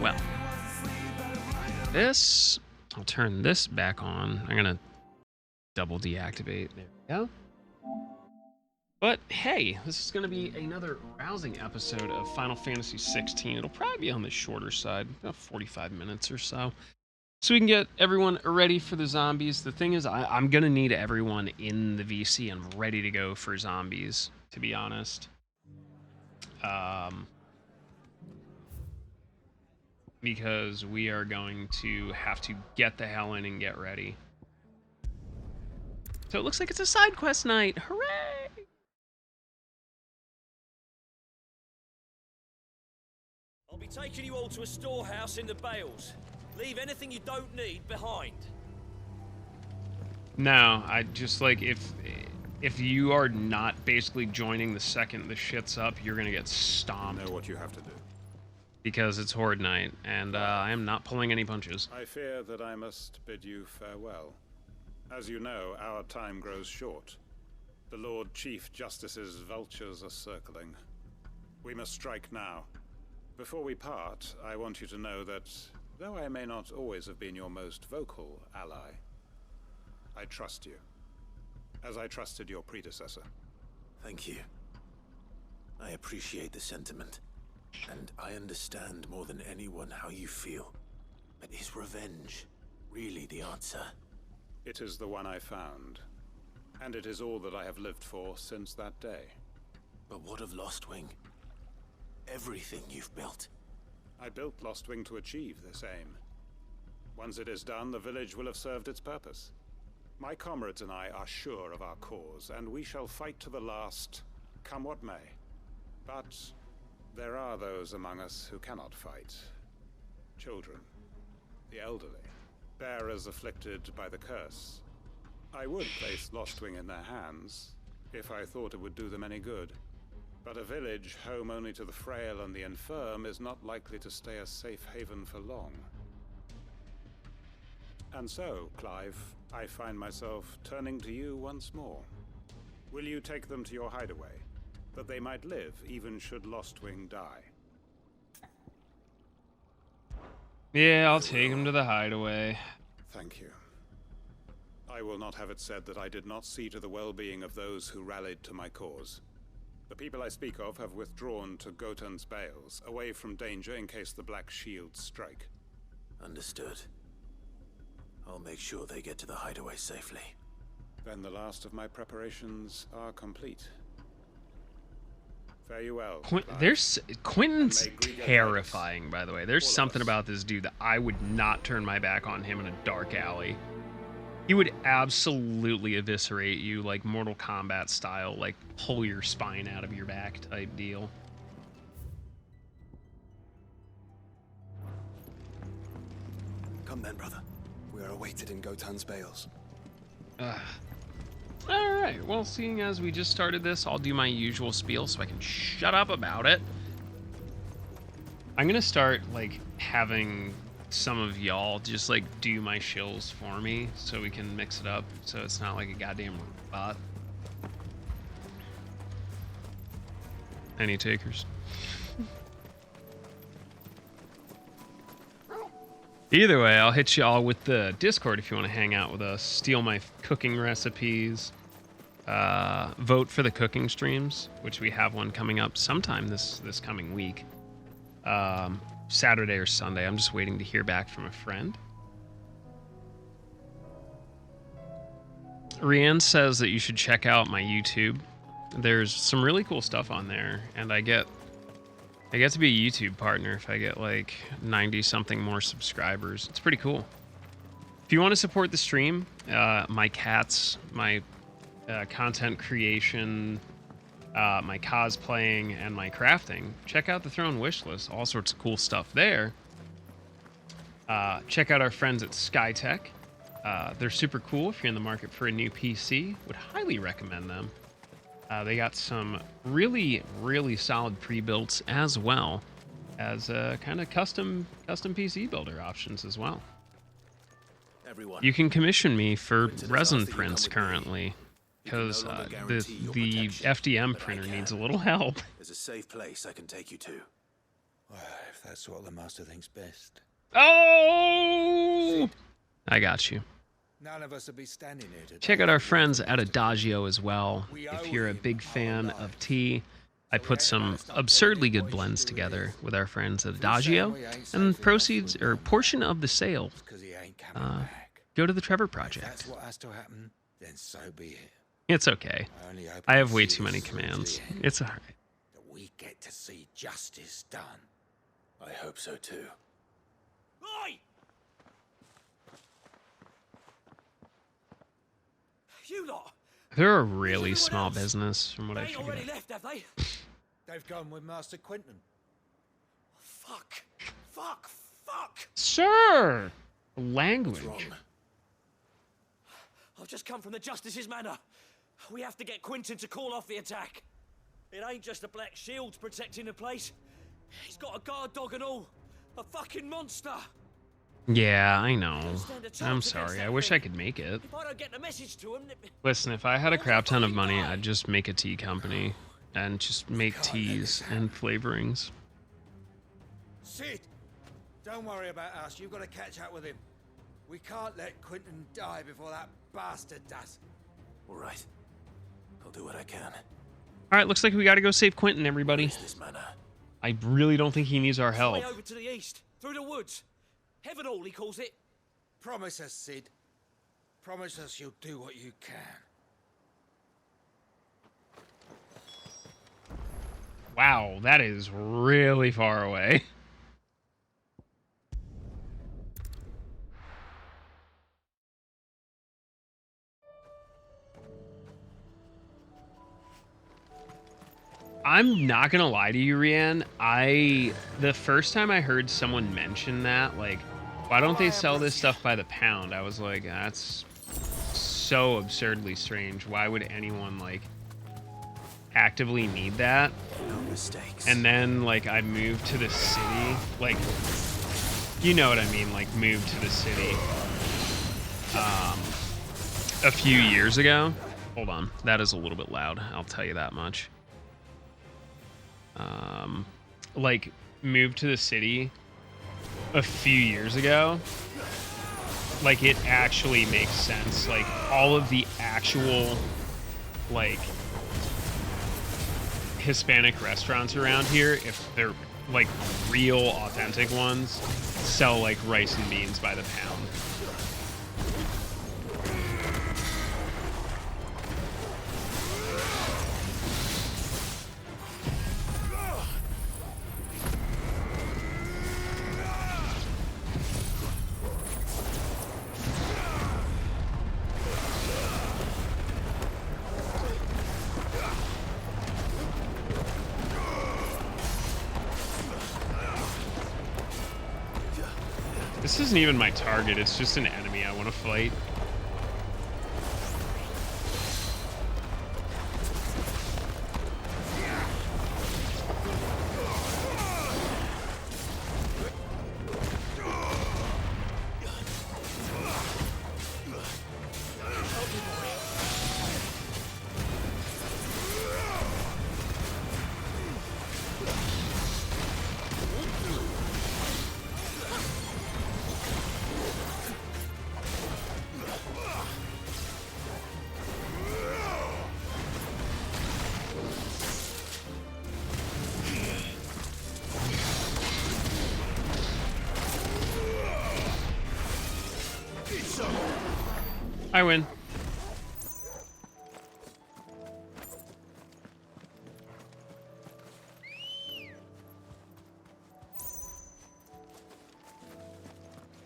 well. This, I'll turn this back on. I'm going to double deactivate. There we go. But hey, this is going to be another rousing episode of Final Fantasy XVI. It'll probably be on the shorter side, about 45 minutes or so. So we can get everyone ready for the zombies. The thing is, I'm going to need everyone in the VC and ready to go for zombies, to be honest. Because we are going to have to get the hell in and get ready. So it looks like it's a side quest night. Hooray! I'll be taking you all to a storehouse in the Bales. Leave anything you don't need behind. No, I just like if you are not basically joining the second the shit's up, you're gonna get stomped. I know what you have to do. Because it's Horde Night, and I am not pulling any punches. I fear that I must bid you farewell. As you know, our time grows short. The Lord Chief Justice's vultures are circling. We must strike now. Before we part, I want you to know that, though I may not always have been your most vocal ally, I trust you, as I trusted your predecessor. Thank you. I appreciate the sentiment. And I understand more than anyone how you feel. But is revenge really the answer? It is the one I found. And it is all that I have lived for since that day. But what of Lostwing? Everything you've built. I built Lostwing to achieve this aim. Once it is done, the village will have served its purpose. My comrades and I are sure of our cause, and we shall fight to the last, come what may. But there are those among us who cannot fight. Children, the elderly, bearers afflicted by the curse. I would place Lostwing in their hands, if I thought it would do them any good. But a village home only to the frail and the infirm is not likely to stay a safe haven for long. And so, Clive, I find myself turning to you once more. Will you take them to your hideaway, that they might live even should Lostwing die? Yeah, I'll take him to the hideaway. Thank you. I will not have it said that I did not see to the well-being of those who rallied to my cause. The people I speak of have withdrawn to Gotan's Bales, away from danger in case the Black Shields strike. Understood. I'll make sure they get to the hideaway safely. Then the last of my preparations are complete. Fare you well. Quentin's terrifying, by the way. There's something about this dude that I would not turn my back on him in a dark alley. He would absolutely eviscerate you, like Mortal Kombat style, like pull your spine out of your back type deal. Come then, brother. We are awaited in Gotan's Bales. Alright, well, seeing as we just started this, I'll do my usual spiel so I can shut up about it. I'm gonna start, like, having some of y'all just, like, do my shills for me so we can mix it up so it's not like a goddamn robot. Any takers? Either way, I'll hit y'all with the Discord if you want to hang out with us, steal my cooking recipes, vote for the cooking streams, which we have one coming up sometime this coming week. Saturday or Sunday. I'm just waiting to hear back from a friend. Rianne says that you should check out my YouTube. There's some really cool stuff on there, and I get to be a YouTube partner if I get like 90 something more subscribers. It's pretty cool. If you want to support the stream, my cats, my content creation, my cosplaying, and my crafting, check out the Throne wishlist. All sorts of cool stuff there. Check out our friends at Skytech. They're super cool if you're in the market for a new PC. Would highly recommend them. They got some really, really solid pre-builts as well as kind of custom PC builder options as well. You can commission me for resin prints currently because the FDM printer needs a little help. There's a safe place I can take you to. If that's what the master thinks best. Oh! I got you. None of us will be standing here today. Check out our friends at Adagio as well. If you're a big fan of tea, I put some absurdly good blends together with our friends at Adagio, and proceeds or portion of the sale go to the Trevor Project. If that's what has to happen, then so be it. It's okay. I have way too many commands. It's alright. That we get to see justice done. I hope so too. Oi! You lot! They're a really small business, from what I They ain't already figured. left, have they? They've gone with Master Quentin. Fuck! Fuck! Fuck! Sir! What's Language. wrong? I've just come from the Justice's manor. We have to get Quentin to call off the attack. It ain't just the Black Shields protecting the place. He's got a guard dog and all. A fucking monster. Yeah, I know. Stand a chance I'm against sorry. that I wish thing. I could make it. If I don't get the message to him, Listen, if I had a crap ton of money, I'd just make a tea company and just make teas and flavorings. Sid! Don't worry about us. You've got to catch up with him. We can't let Quentin die before that bastard does. All right. I'll do what I can. All right, looks like we got to go save Quentin, everybody. Where's this manor? I really don't think he needs our help. way over to the east, through the woods. Heaven Hall, he calls it. Promise us, Sid. Promise us you'll do what you can. Wow, that is really far away. I'm not gonna lie to you, Rian. The first time I heard someone mention that, like, why don't they sell this stuff by the pound? I was like, that's so absurdly strange. Why would anyone, like, actively need that? No mistakes. And then, like, I moved to the city, like, you know what I mean, like, moved to the city a few years ago. Hold on, that is a little bit loud, I'll tell you that much. Like, moved to the city a few years ago. Like, it actually makes sense. Like, all of the actual, like, Hispanic restaurants around here, if they're, like, real, authentic ones, sell, like, rice and beans by the pound. This isn't even my target, it's just an enemy I want to fight. I win.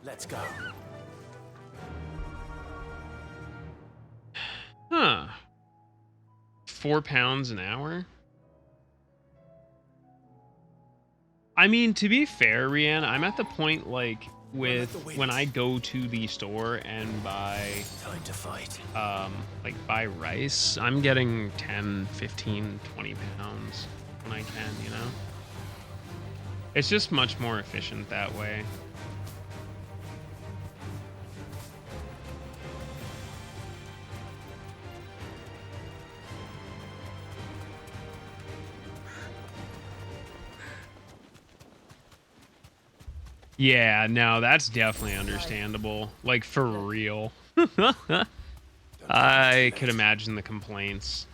Let's go. Huh. 4 pounds an hour? I mean, to be fair, Rian, I'm at the point, like, with when I go to the store and buy, Time to fight. like, buy rice, I'm getting 10, 15, 20 pounds when I can, you know? It's just much more efficient that way. Yeah, no, that's definitely understandable. Like, for real. I could imagine the complaints.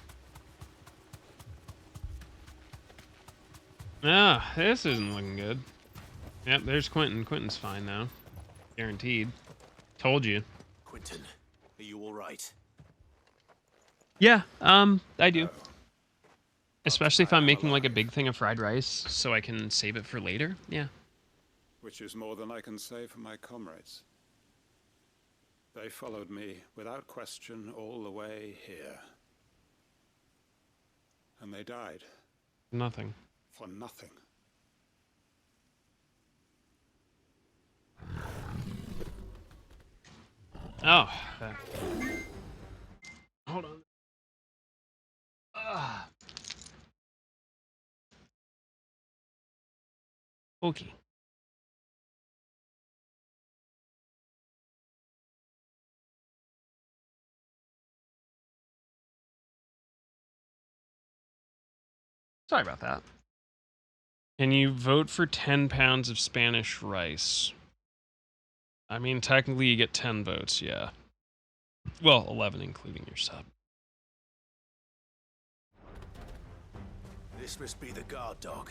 Ah, this isn't looking good. Yep, there's Quentin. Quentin's fine now. Guaranteed. Told you. Quentin, are you all right? Yeah, I do. Especially if I'm making like a big thing of fried rice so I can save it for later. Yeah. Which is more than I can say for my comrades. They followed me without question all the way here. And they died. Nothing. For nothing. Oh. That. Hold on. Ah. Okay. Sorry about that. Can you vote for 10 pounds of Spanish rice? I mean, technically you get 10 votes, yeah. Well, 11 including your sub. This must be the guard dog.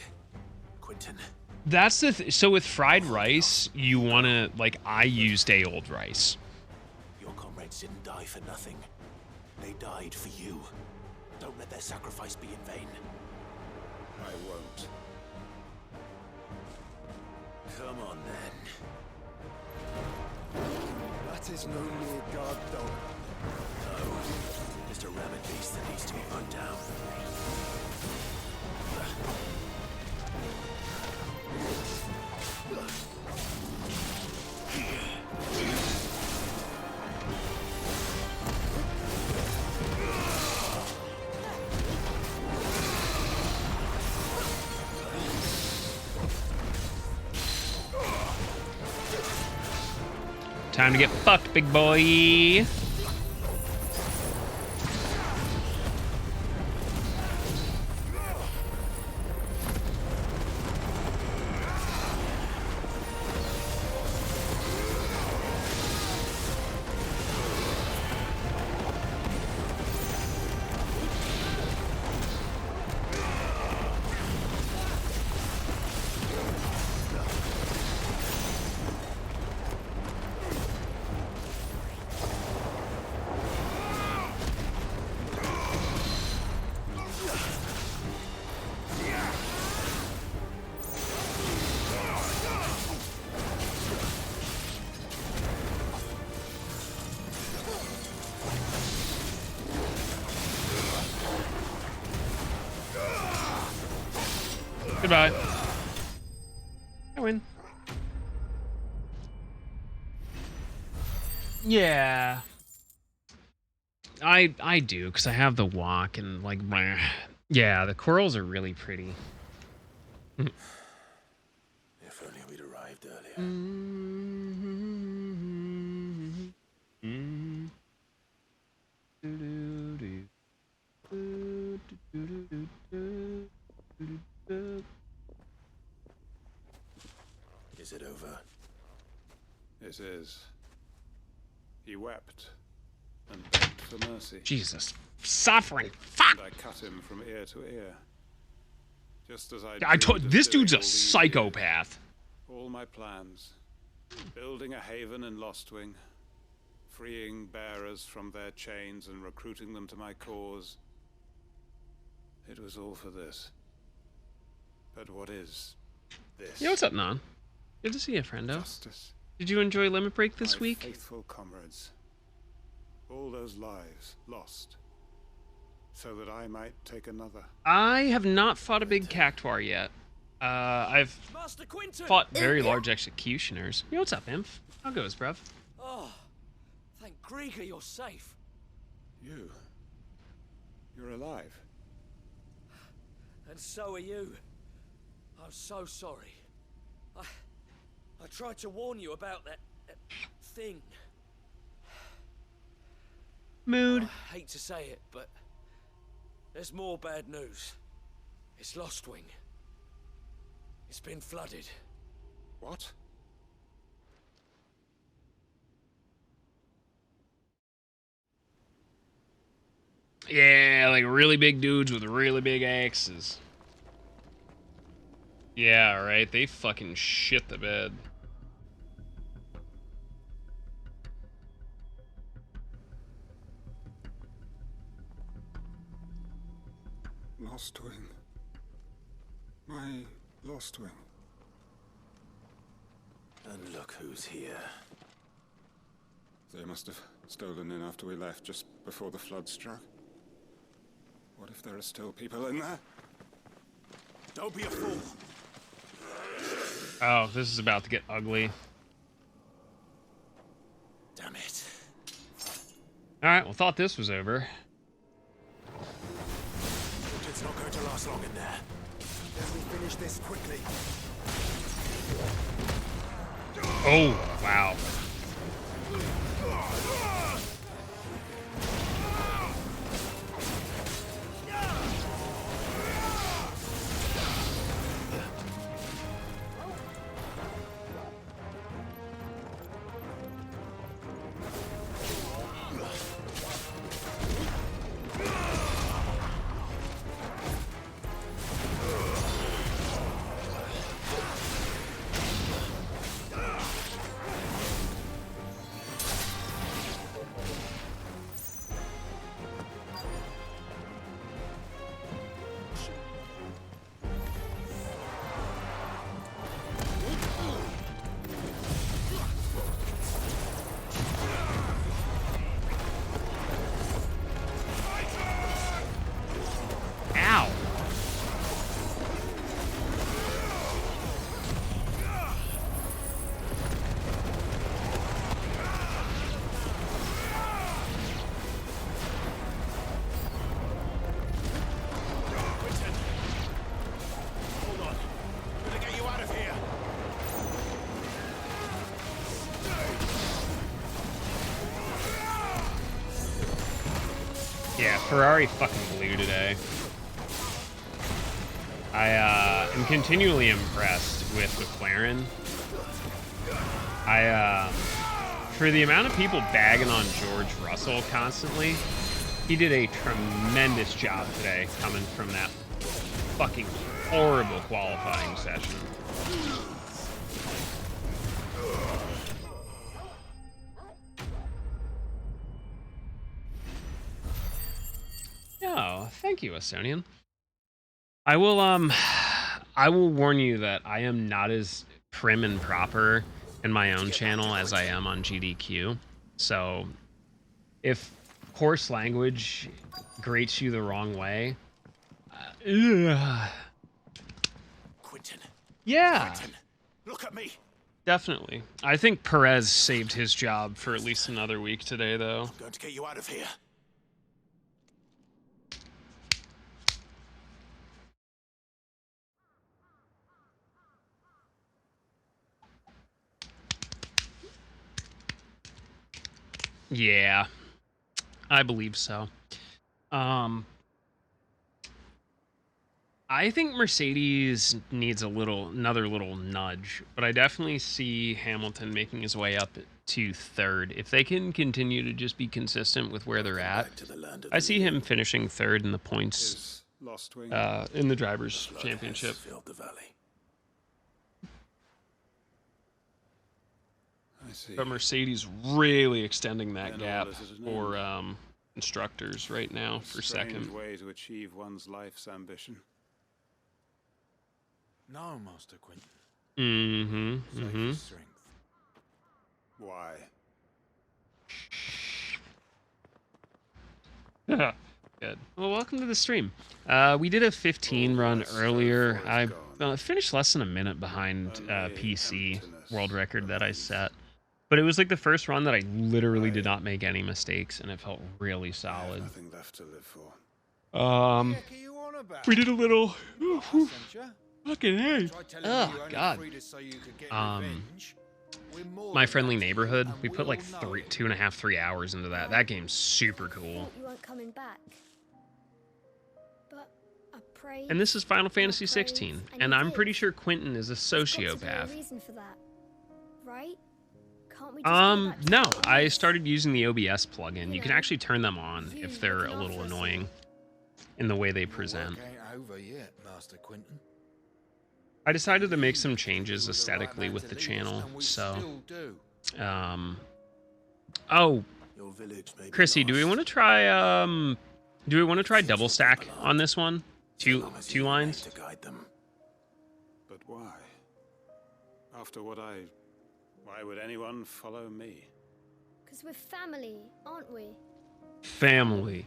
Quentin. That's the so with fried rice, you want to, like, I use day old rice. Your comrades didn't die for nothing. They died for you. Don't let their sacrifice be in vain. I won't. Come on, then. That is no mere guard dog. No. Just a rabid beast that needs to be put down. Time to get fucked, big boy. Goodbye. I win. Yeah. I do, because I have the walk and, like, bleh. Yeah, the corals are really pretty. If only we'd arrived earlier. Is it over? It is. He wept and begged for mercy. Jesus. Suffering. Fuck! And I cut him from ear to ear. Just as I told this dude's a all these psychopath. years. All my plans. Building a haven in Lostwing. Freeing bearers from their chains and recruiting them to my cause. It was all for this. But what is this? Yeah, what's up, Non? Good to see you, friendo. Justice. Did you enjoy Limit Break this My week? faithful comrades. All those lives lost. So that I might take another. I have not fought a big cactuar yet. I've Master Quinton! fought very large executioners. Yo, what's up, Imp? How goes, bruv? Oh, thank Grieger you're safe. You're alive. And so are you. I'm so sorry. I tried to warn you about that thing. Mood. I hate to say it, but there's more bad news. It's Lostwing. It's been flooded. What? Yeah, like really big dudes with really big axes. Yeah, right. They fucking shit the bed. Lost wing. My lost wing. And look who's here. They must have stolen in after we left, just before the flood struck. What if there are still people in there? Don't be a fool. Oh, this is about to get ugly. Damn it. Alright, well, thought this was over. It's not going to last long in there. Let me finish this quickly. Oh, wow. Ow. Hold on. Gonna get you out of here. Yeah, Ferrari fucking blew today. I am continually impressed with McLaren. For the amount of people bagging on George Russell constantly, he did a tremendous job today coming from that fucking horrible qualifying session. Oh, thank you, Estonian. I will warn you that I am not as prim and proper in my own channel as I am on GDQ. So if coarse language grates you the wrong way, Quentin. yeah, Quentin. Look at me. definitely. I think Perez saved his job for at least another week today, though. I'm going to get you out of here. Yeah, I believe so. I think Mercedes needs another little nudge, but I definitely see Hamilton making his way up to third. If they can continue to just be consistent with where they're at, Back to the land of I the see him finishing third in the points Is lost wing. in the drivers' Blood championship. has filled the valley. I see. But Mercedes really extending that Then gap all is at an for instructors right now for Strange second. way to achieve one's life's ambition. No, Master Quentin. Mm-hmm. Save Mm-hmm. your strength. Why? Good. Well, welcome to the stream. We did a 15 run that's so earlier. far I it's gone. finished less than a minute behind Only PC emptiness world record that I remains. set. But it was like the first run that I literally did not make any mistakes, and it felt really I have solid. nothing left to live for. What are you on about? We did a little. Us, haven't you? Fucking hey. Tried telling Oh, you only God. freed us so you could get Um, revenge. We're more My than friendly that to you, neighborhood. and We put like all know it. 2.5, 3 hours into that. That game's super cool. Thought you weren't coming back. But I prayed. And this is Final and I Fantasy prayed, 16, and and you I'm did. pretty sure Quentin is a There's got to be a sociopath. reason for that, right? Can't we just go back to No, the I ones? started using the OBS plugin. You You can know, actually turn them on you if they're looking a little after us annoying all. in the way they Your present. work ain't over yet, Master Quentin. I decided to make some changes You were the right aesthetically man with to the lead us, channel, and we so still do. oh, Your village may be Chrissy, do we lost, want to try double future stack will belong, on this one? so long as Two you remain lines? to guide them. But why? After what I... Why would anyone follow me? Because we're family, aren't we? Family.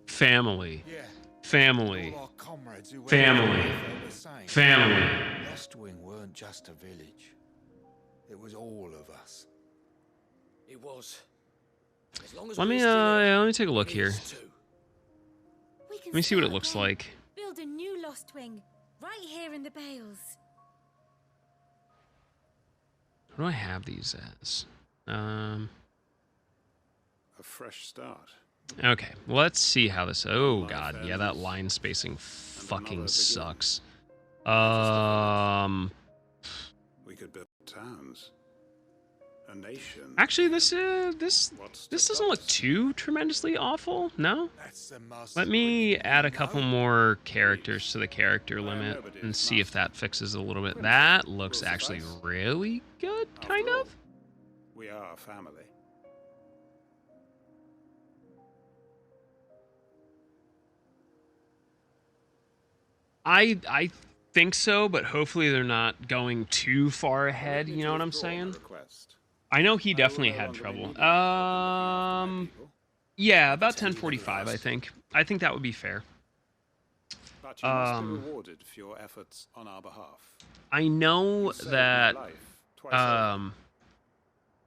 Family. Yeah. Family. All our comrades who went Family. through felt the same. Family. Lostwing weren't just a village. It was all of us. It was. As long as Let we're me still here, yeah, let me take a look it here. is too. We can Let me see what it start looks again. like. Build a new Lost Wing, right here in the Bales. What do I have these as? A fresh start. Okay, let's see how this. Oh Life god, yeah, that ends, line spacing another fucking begins. sucks. We could build towns. A nation. Actually, this What's to doesn't stop look us? too tremendously awful. No. That's the Master Let me Quentin add a you couple know. more characters to the character I am limit nobody's and see if master. that fixes it a little bit. Prince That will looks actually suffice. really good, After kind all, of. We are family. I think so, but hopefully they're not going too far ahead. Permit me You to know what I'm withdraw my saying? request. I know he I will definitely no had longer be trouble. needed for looking after my people, Yeah, about tell you when you 10:45, I asked. think. I think that would be fair. but you must be rewarded for your efforts on our behalf. I know You saved my that life twice over,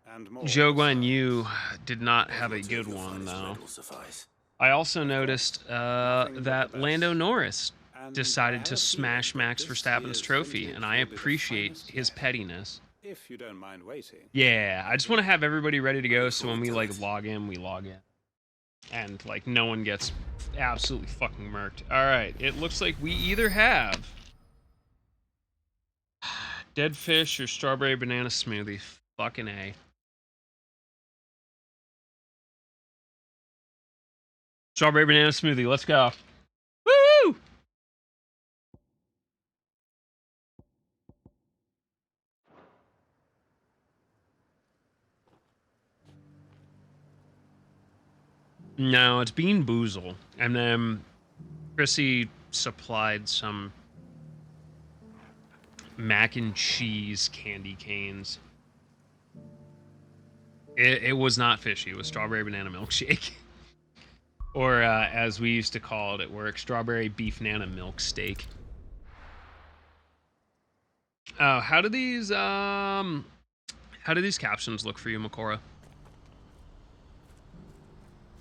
and more Zhou Guan besides. Yu did not have a What two good of your one finest though. red will suffice. I also noticed Nothing but that the best. Lando Norris And I decided have to a smash feeling Max that this Verstappen's year's trophy, vintage and I will be the appreciate finest his yet. pettiness. If you don't mind waiting. Yeah, I just want to have everybody ready to go, look so when we forward to like it. log in, we log in, and like no one gets absolutely fucking murked. All right, it looks like we either have dead fish or strawberry banana smoothie. Fucking A. Strawberry banana smoothie. Let's go. Woo! No, it's Bean Boozle. And then Chrissy supplied some mac and cheese candy canes. It was not fishy. It was strawberry banana milkshake. Or as we used to call it at work, strawberry beef nana milk steak. Oh, how do these captions look for you, Makora?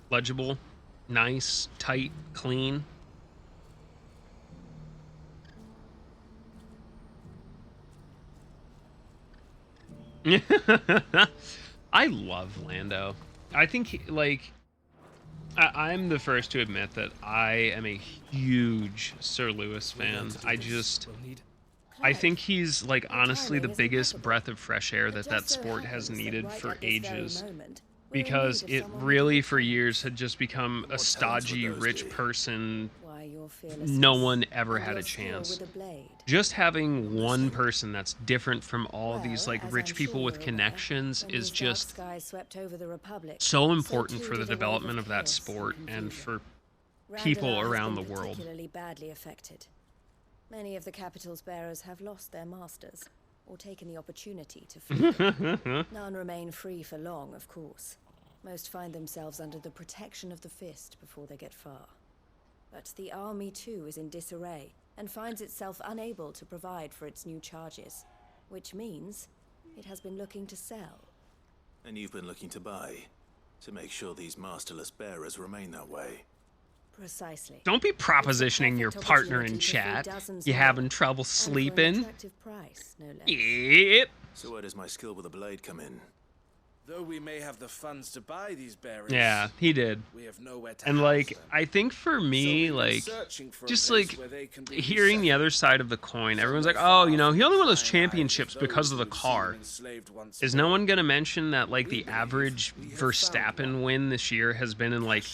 Legible, nice, tight, clean. I love Lando. I think I'm the first to admit that I am a huge Sir Lewis fan. I think he's like honestly the biggest breath of fresh air that sport has needed for ages. Because it really for years had just become a stodgy rich person no one ever had a chance. Just having one person that's different from all these like rich people with connections is just so important for the development of that sport and for people around the world. Particularly badly affected. Many of the capital's bearers have lost their masters or taken the opportunity to flee them. None remain free for long, of course. Most find themselves under the protection of the fist before they get far. But the army too is in disarray and finds itself unable to provide for its new charges, which means it has been looking to sell. And you've been looking to buy, to make sure these masterless bearers remain that way. Precisely. Don't be propositioning your perfect partner in opportunity to free chat. dozens You more, having trouble and for an sleeping? attractive price, no less. Yep. So where does my skill with a blade come in? Though we may have the funds to buy these bearers, Yeah, he did. we have nowhere to And house like, them. I think for So me, we've been like, searching for a just place like where they can be hearing the resettled. other side of the coin, everyone's like, Somewhere oh, you know, he far only won from those prying eyes championships of because those of the who've seen car. them enslaved once Is more. no one gonna mention that like We the believe average we have found Verstappen one. win this year has been in like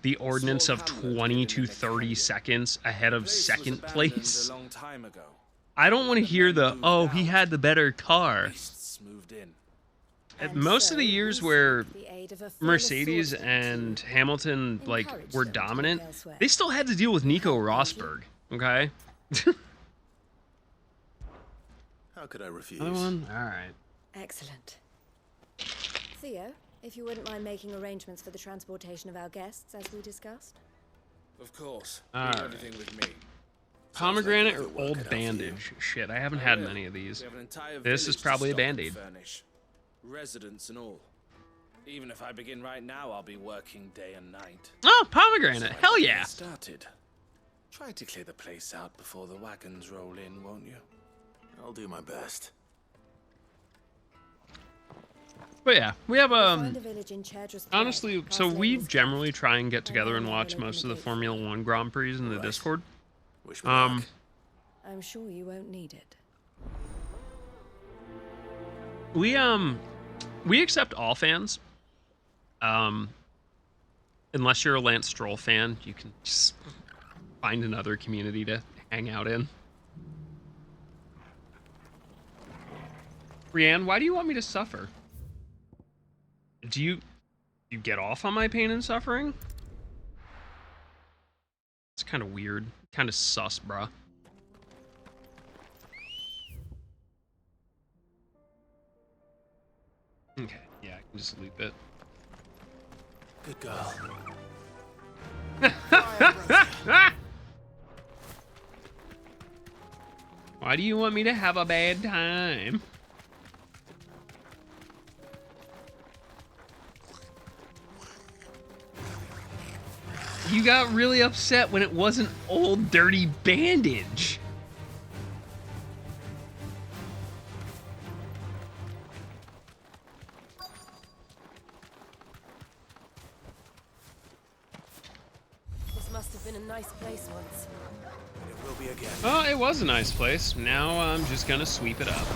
the ordinance of Small hamlet 20 hidden to in a 30 canyon. seconds ahead of Place was second abandoned place? a long time ago. I don't want to When the hear men the, moved oh, he out, had the better car. beasts moved in. At And most so of the we years seek where the aid of a fearless Mercedes swordsman and to Hamilton like encourage were them to look dominant, elsewhere. they still had to deal with Nico Rosberg. Okay, How could I refuse? another one. All right. Excellent. Theo, if you wouldn't mind making arrangements for the transportation of our guests, as we discussed. Of course. All Leave right. everything with me. Pomegranate or Sounds like work old cut out for you. bandage? Shit, I haven't I had will. many of these. We have an entire This is village to probably a stock and Band-Aid. furnish. Residents and all. Even if I begin right now, I'll be working day and night. Oh, pomegranate! So I Hell better yeah! get started. Try to clear the place out before the wagons roll in, won't you? I'll do my best. But yeah, we have Find a village in Chadras Thread, honestly, past so we Label's generally Gate. try and get I together know and they're watch all most of over the the Formula One Grand Prix in the Right. Discord. Wish me luck. I'm sure you won't need it. We accept all fans. Unless you're a Lance Stroll fan, you can just find another community to hang out in. Brienne, why do you want me to suffer? Do you get off on my pain and suffering? It's kind of weird. Kind of sus, bruh. Okay, yeah, I can just loop it. Good girl. Why do you want me to have a bad time? You got really upset when it wasn't old dirty bandage. This must have been a nice place once. And it will be again. Oh, it was a nice place. Now I'm just gonna sweep it up.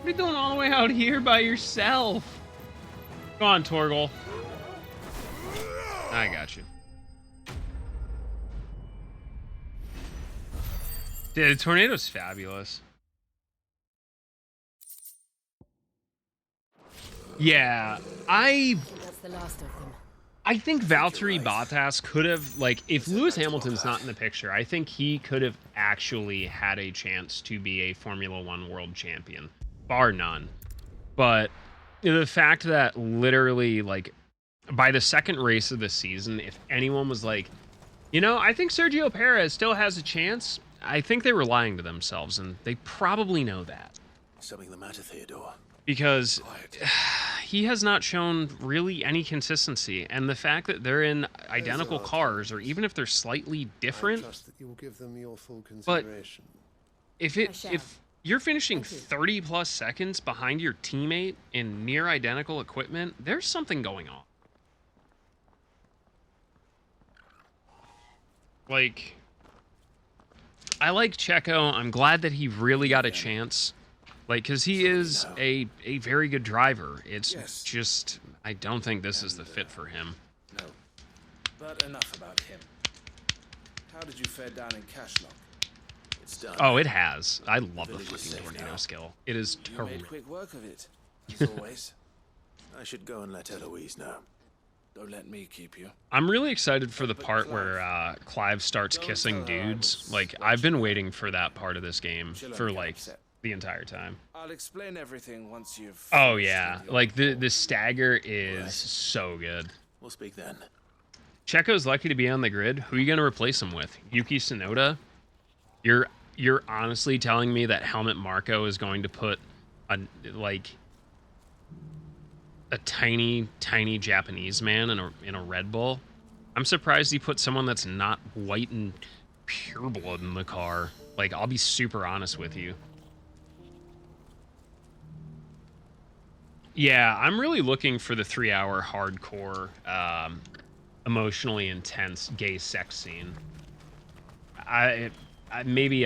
What are you doing all the way out here by yourself? Go on, Torgal. I got you. Dude, the tornado's fabulous. Yeah, That's the last of them. I think Valtteri Bottas could have, like, if Lewis Hamilton's not in the picture, I think he could have actually had a chance to be a Formula One world champion, bar none. But the fact that literally, like, by the second race of the season, if anyone was like, you know, I think Sergio Perez still has a chance, I think they were lying to themselves, and they probably know that. Something the matter, Theodore? Because Quiet. he has not shown really any consistency, and the fact that they're in identical Those are cars, or terms. even if they're slightly I different, trust that you will give them your full but consideration. if you're finishing Thank you. 30 plus seconds behind your teammate in near identical equipment, there's something going on. Like, I like Checo. I'm glad that he really got a chance. Like, because he is a very good driver. It's Yes. just, I don't think this is the fit for him. No. But enough about him. How did you fare down in Cashlock? It's done. Oh, it has. I love the village is fucking safe tornado now. skill. It is You terrific. made quick work of it, as always. I should go and let Eloise know. Don't let me keep you. I'm really excited for the But part Clive, where Clive starts don't kissing tell her I dudes. was Like, watching I've been her. waiting for that part of this game She'll for only get like upset. the entire time. I'll explain everything once you've. Oh finished yeah, with your like the report. stagger is Right. so good. We'll speak then. Checo's lucky to be on the grid. Who are you gonna replace him with? Yuki Tsunoda? You're honestly telling me that Helmut Marko is going to put a tiny Japanese man in a Red Bull? I'm surprised he put someone that's not white and pureblood in the car. Like, I'll be super honest with you. Yeah, I'm really looking for the 3-hour hardcore, emotionally intense gay sex scene. Maybe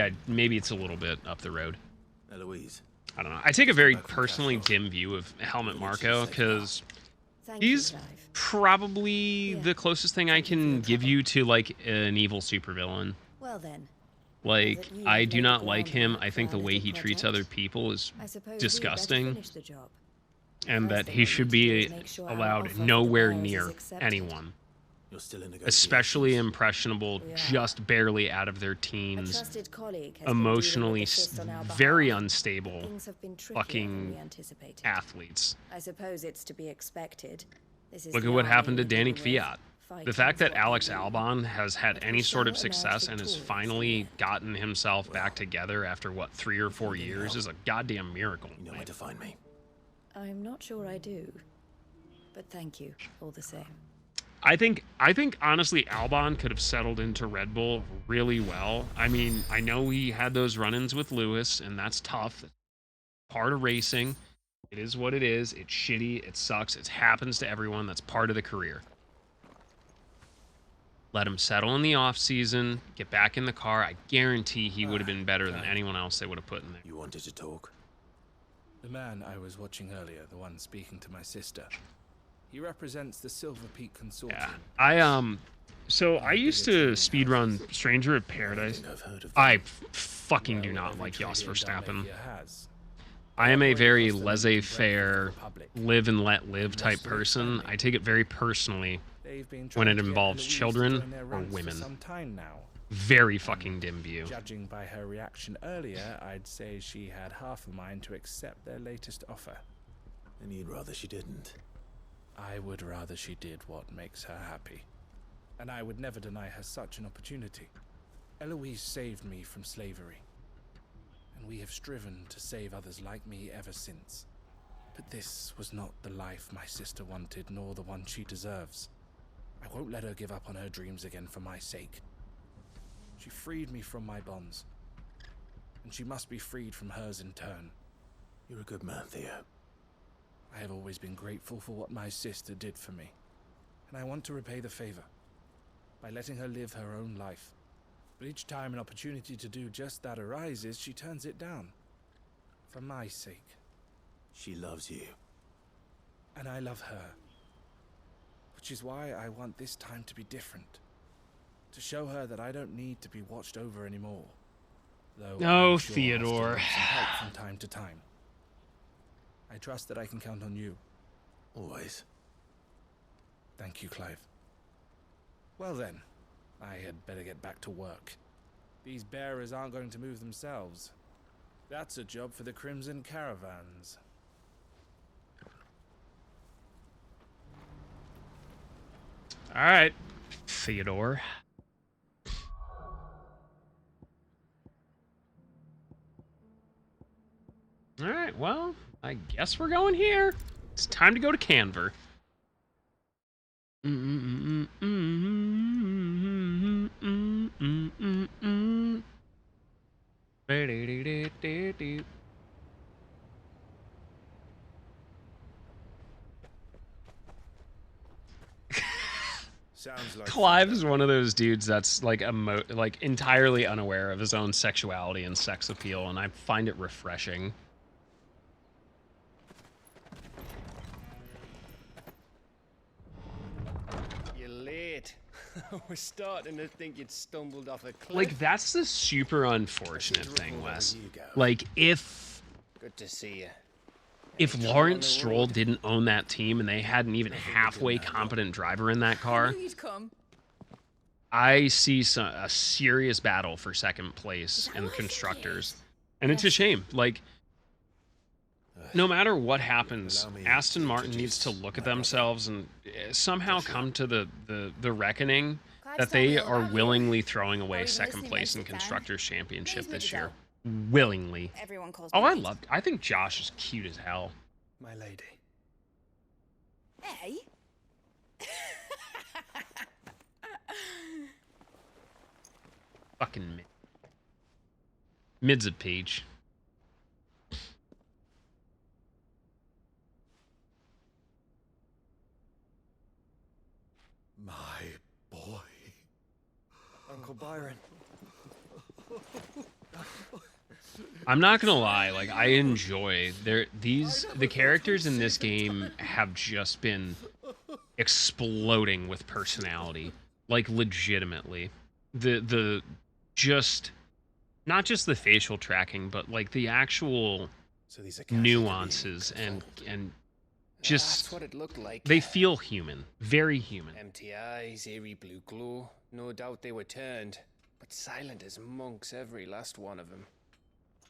it's a little bit up the road. Eloise. I don't know. I take a very personally dim view of Helmut Marko because Thank you, he's Clive. probably the closest thing I can give you to like an evil supervillain. Well then, Like, that you I laid do the not like him. groundwork I think for the our way little he treats project. other people is I suppose disgusting, we'd better finish the job. and First that thing he we should need to do be is make sure our allowed offer for the nowhere bearers is near accepted. anyone, You're still in especially negotiations. impressionable, We are. just barely out of their A teens, trusted colleague has emotionally been dealing with the fist on our very behalf. unstable Things have been trickier than fucking we anticipated. athletes. I suppose it's to be expected. This is Look the at what army happened to we're Danny dealing with. Fiat. The Fighting's fact that what they Alex do. Albon has had But any we sort of shall emerge success and has victorious in the finally end. gotten himself back together after what, 3 or 4 years is a goddamn miracle. You know where to find me. I'm not sure I do. But thank you, all the same. I think honestly Albon could have settled into Red Bull really well. I mean, I know he had those run-ins with Lewis, and that's tough. Part of racing. It is what it is. It's shitty. It sucks. It happens to everyone. That's part of the career. Let him settle in the off season, get back in the car. I guarantee he would have been better than anyone else they would have put in there. You wanted to talk? The man I was watching earlier, the one speaking to my sister, he represents the Silver Peak Consortium. Yeah. So I used to speedrun Stranger of Paradise. I've heard of I them. fucking do Well, not every like Jos trillion Verstappen. Dalmatia has. I am a Operate very across the leading laissez-faire, breadth of the Republic. live and let live And type thus they're person. expanding. I take it very personally They've been when trying it to get involves Eloise to children join their or ranks for women. some time now. Very fucking dim view. Judging by her reaction earlier, I'd say she had half a mind to accept their latest offer. And you'd rather she didn't. I would rather she did what makes her happy. And I would never deny her such an opportunity. Eloise saved me from slavery. And we have striven to save others like me ever since. But this was not the life my sister wanted, nor the one she deserves. I won't let her give up on her dreams again for my sake. She freed me from my bonds. And she must be freed from hers in turn. You're a good man, Theo. I have always been grateful for what my sister did for me. And I want to repay the favor by letting her live her own life. But each time an opportunity to do just that arises, she turns it down. For my sake. She loves you. And I love her. Which is why I want this time to be different. To show her that I don't need to be watched over anymore. Though Oh, I'm sure I'll still Theodore. need some help from time to time. I trust that I can count on you. Always. Thank you, Clive. Well then, I had better get back to work. These bearers aren't going to move themselves. That's a job for the Crimson Caravans. All right, Theodore. All right, well, I guess we're going here. It's time to go to Canver. Sounds like Clive is one of those dudes that's like like entirely unaware of his own sexuality and sex appeal, and I find it refreshing. You're late. We're starting to think you'd stumbled off a cliff. Like, that's the super unfortunate thing, Wes. Like, if Good to see you. Lawrence Stroll didn't own that team and they had an even halfway competent driver in that car, You'd come. I see a serious battle for second place in constructors. And it's a shame. Like, no matter what happens, Aston Martin needs to look at themselves and somehow come to the reckoning that they are willingly throwing away second place in Constructors' Championship this year. Willingly. Everyone calls Oh, me. I think Josh is cute as hell. My lady. Hey? Fucking mid. Mid's a peach. My boy. Uncle Byron. I'm not gonna lie, like, I enjoy the characters in this game have just been exploding with personality, like, legitimately. The just not just the facial tracking, but like the actual nuances and just That's what it looked like. they feel human, very human. Empty eyes, eerie blue glow. No doubt they were turned, but silent as monks, every last one of them.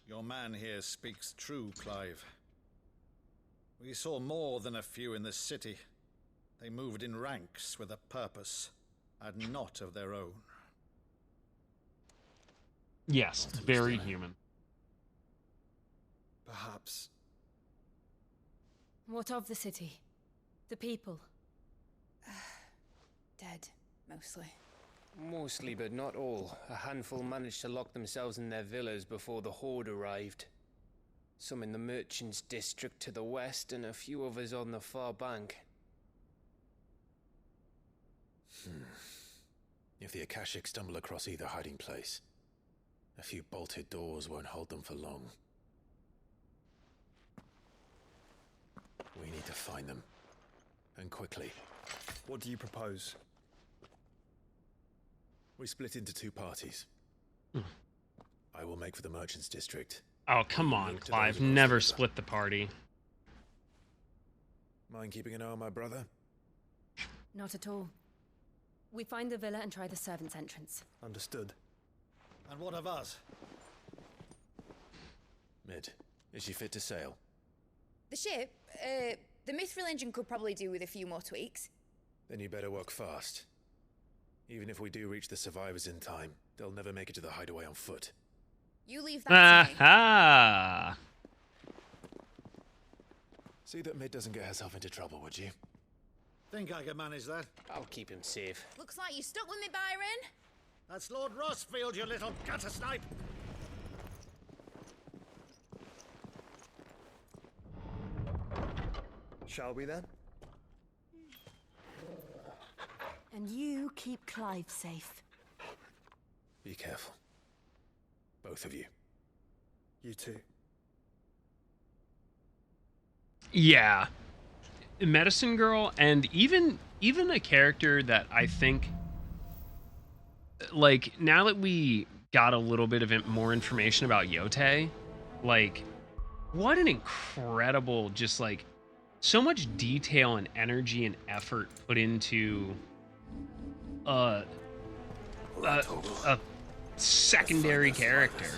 Your man here speaks true, Clive. We saw more than a few in this city. They moved in ranks with a purpose, and not of their own. Yes, very human. Perhaps. What of the city? The people? Dead, mostly. Mostly, but not all. A handful managed to lock themselves in their villas before the horde arrived. Some in the merchants' district to the west, and a few others on the far bank. If the Akashic stumble across either hiding place, a few bolted doors won't hold them for long. We need to find them. And quickly. What do you propose? We split into two parties. I will make for the merchants' district. Oh, come on, Clive. Never split the party. Mind keeping an eye on my brother? Not at all. We find the villa and try the servants' entrance. Understood. And what of us? Mid, is she fit to sail? The ship, the Mithril engine could probably do with a few more tweaks. Then you better work fast. Even if we do reach the survivors in time, they'll never make it to the hideaway on foot. You leave that to me. Aha! See that Mid doesn't get herself into trouble, would you? Think I can manage that? I'll keep him safe. Looks like you stuck with me, Byron. That's Lord Rossfield, you little gutter snipe! Shall we then? And you keep Clive safe. Be careful. Both of you. You too. Yeah. Medicine Girl, and even a character that I think, like, now that we got a little bit of more information about Yote, like, what an incredible, just like, so much detail and energy and effort put into a secondary character.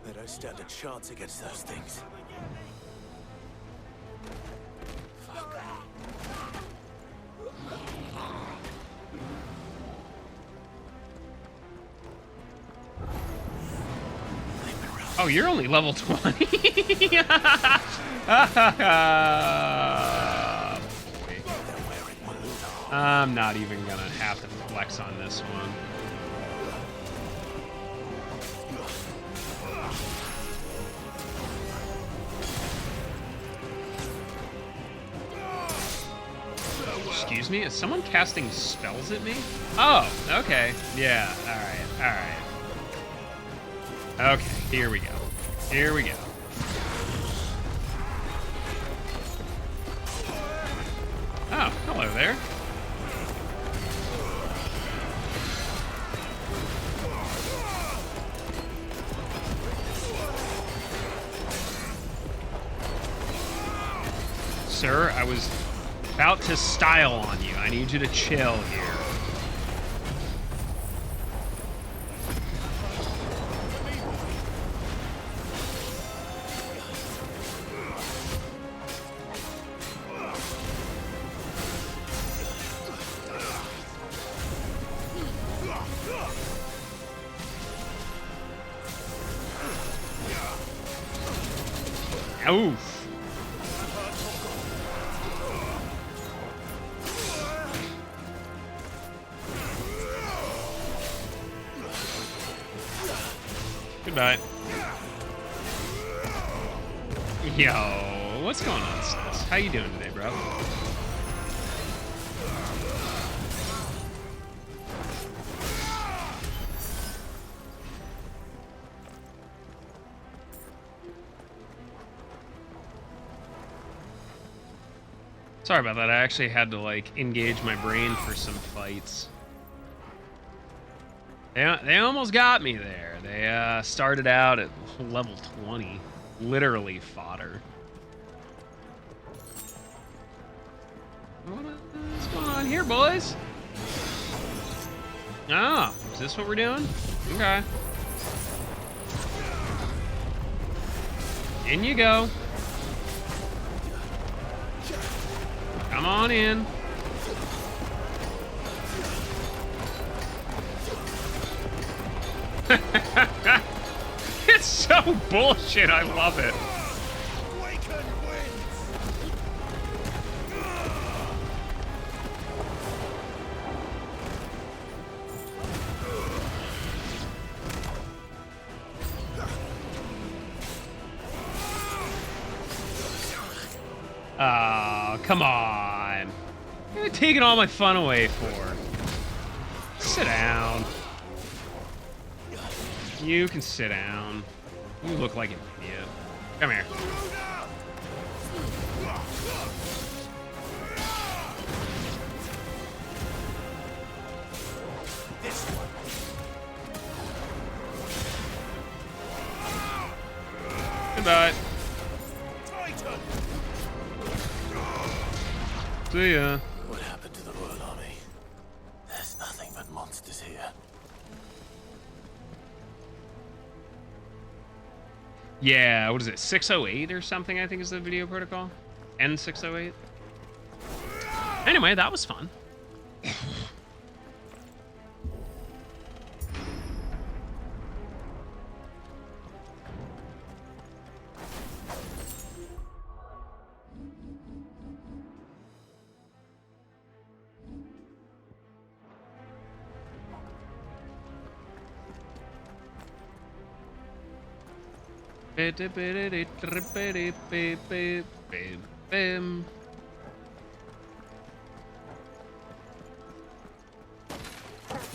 They don't stand a chance against those things. Oh, you're only level 20? I'm not even gonna have to flex on this one. Excuse me? Is someone casting spells at me? Oh, okay. Yeah, alright, alright. Okay, here we go. Here we go. Oh, hello there. Sir, I was about to style on you. I need you to chill here. Oof. Goodbye. Yo, what's going on, sis? How you doing today, bro? Sorry about that. I actually had to, like, engage my brain for some fights. They almost got me there. They started out at level 20. Literally fodder. What's going on here, boys? Oh, is this what we're doing? Okay. In you go. Come on in. It's so bullshit. I love it. Oh, come on. You're taking all my fun away for. Sit down. You can sit down. You look like an idiot. Come here. Goodbye. See ya. What happened to the Royal Army? There's nothing but monsters here. Yeah, what is it? 608 or something, I think is the video protocol. N608. Anyway, that was fun.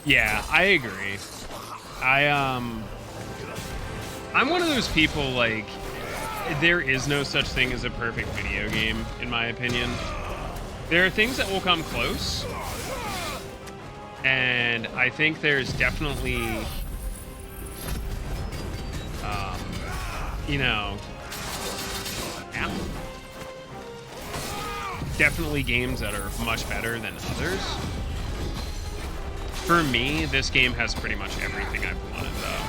Yeah, I agree. I'm one of those people, like, there is no such thing as a perfect video game, in my opinion. There are things that will come close, and I think there's definitely, you know, definitely games that are much better than others. For me, this game has pretty much everything I've wanted, though.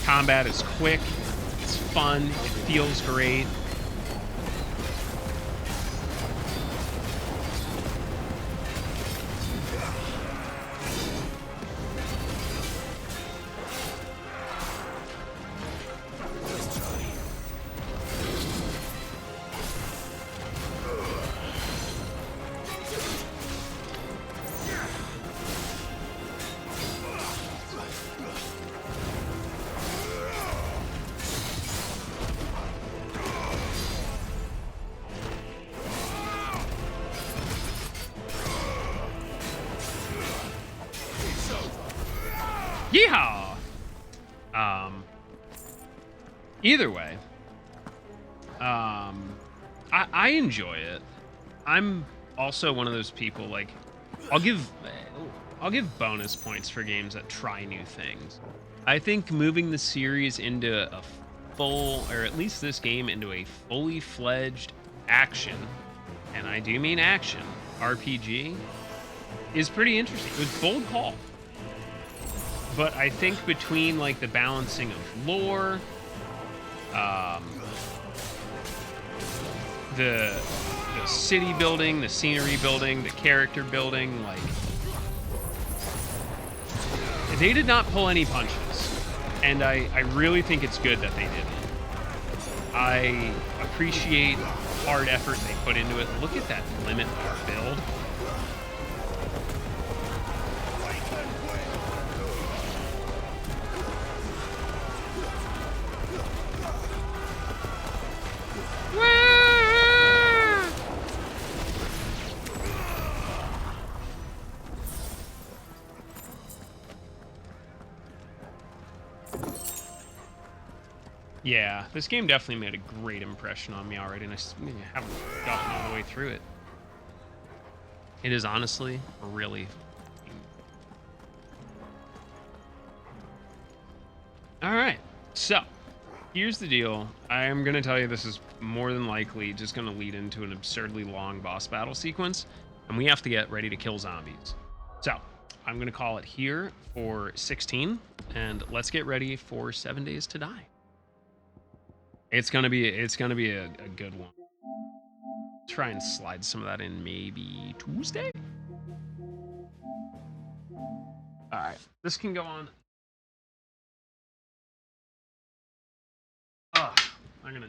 Combat is quick, it's fun, it feels great. Yeehaw! Either way, I enjoy it. I'm also one of those people, like, I'll give bonus points for games that try new things. I think moving the series into a full, or at least this game, into a fully fledged action, and I do mean action, RPG, is pretty interesting. It was a bold call. But I think between, like, the balancing of lore, the city building, the scenery building, the character building, like, they did not pull any punches, and I really think it's good that they didn't. I appreciate the hard effort they put into it. Look at that limit bar build. Yeah, this game definitely made a great impression on me already, and I haven't gotten all the way through it. It is honestly really... Alright, so, here's the deal. I am going to tell you this is more than likely just going to lead into an absurdly long boss battle sequence, and we have to get ready to kill zombies. So, I'm going to call it here for 16, and let's get ready for 7 Days to Die. It's gonna be a good one. Try and slide some of that in maybe Tuesday. All right, this can go on. I'm gonna